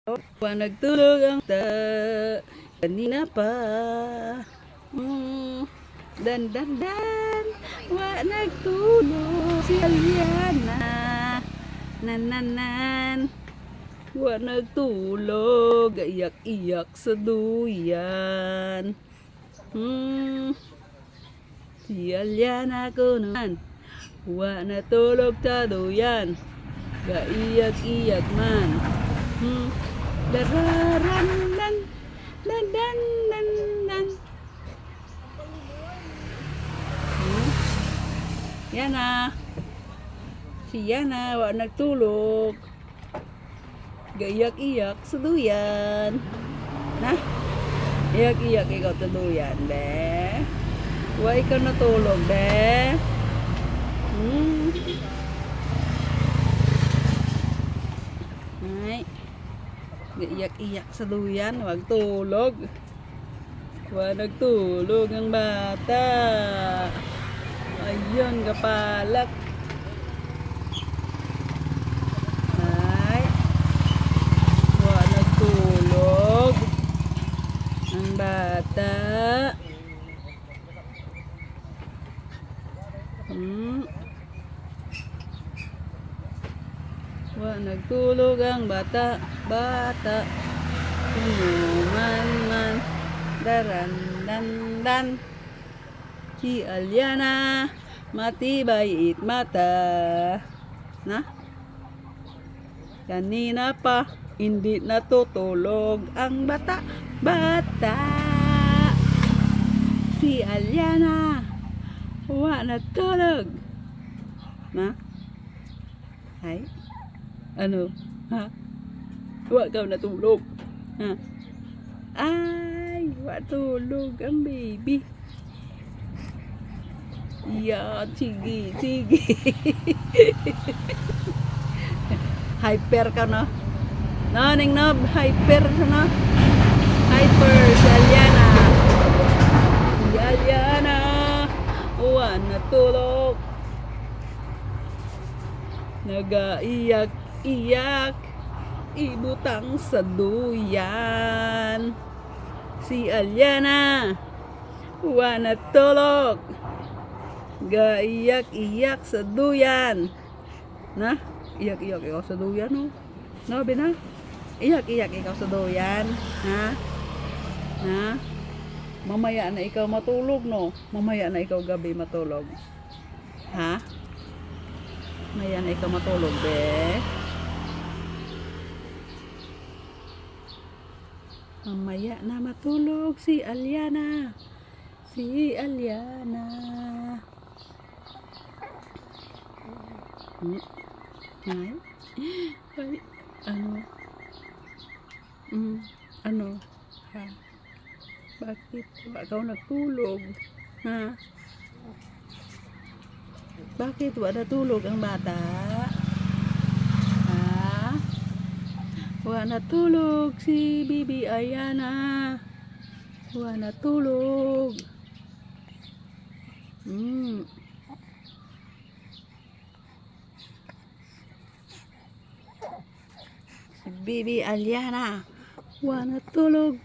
Wa nagtulog ang kanina pa. Dan dan dan. Wa nagtulog si Aliana. Nan. Wa nagtulog, iyak-iyak sa duyan. Si Aliana ko naman. Wa natulog sa duyan. Gaiyak-iyak man. Dararan dan dan. Yana. Si Yana wa nagtulog. Gaiyak-iyak sa duyan. Na? Iyak-iyak ikaw sa duyan, be. Wa ikaw natulog, be. Ay. Iyak-iyak sa duyan, wag tulog. Wa nagtulog ang bata. Ayun, kapalak. Ay. Wa nagtulog ang bata. Wa nagtulog ang bata. Man. Daran dan. Si Aliana matibay mata. Na? Kanina pa hindi natutulog ang bata. Si Aliana wa natulog. Na? Ay? Ano? Ha? Wa ka natulog. Ha? Ay, wa tulog ang baby. Yan, sige. Hyper ka na. Naning na, hyper ka na. Hyper, si Aliana. Si Aliana. Wa natulog. Nagaiyak-iyak. Ibutang sa duyan. Si Aliana. Wa natulog. Gaiyak-iyak sa duyan. Na? Iyak-iyak ikaw sa duyan, no? No, bina? Iyak-iyak ikaw sa duyan. Ha? Ha? Mamaya na ikaw matulog, no? Mamaya na ikaw gabi matulog. Ha? Mamaya na ikaw matulog, be. Mamaya na matulog si Aliana. Si Aliana. Ay? Ano? Ano? Ha? Bakit? Ikaw nagtulog? Ha? Bakit wala natulog ang bata? Ha? Wala natulog si Bibi Ayana. Wala natulog. Si Bibi Aliana. Wala natulog.